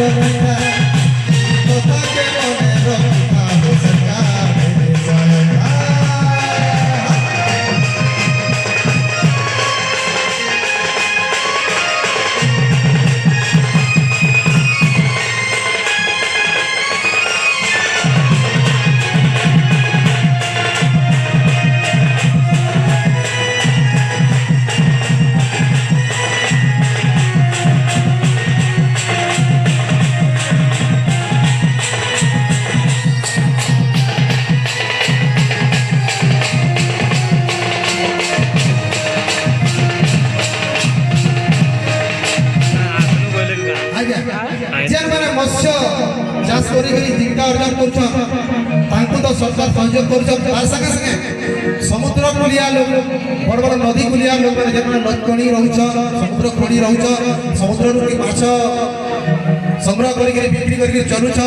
रखा तोता के मने रखा हो सरकार मेरे सरकार। जेन माने मत्स्य चाष करी जीविका अर्जन कर सरकार सहयोग कर संगे संगे समुद्र कूलिया लोग बड़ बड़ नदी कूलिया लोग मैंने जेन नदकणी रहुछ समुद्र खोड़ी रहुछ समुद्र माछ संग्रह करी बिक्री कर चलुछ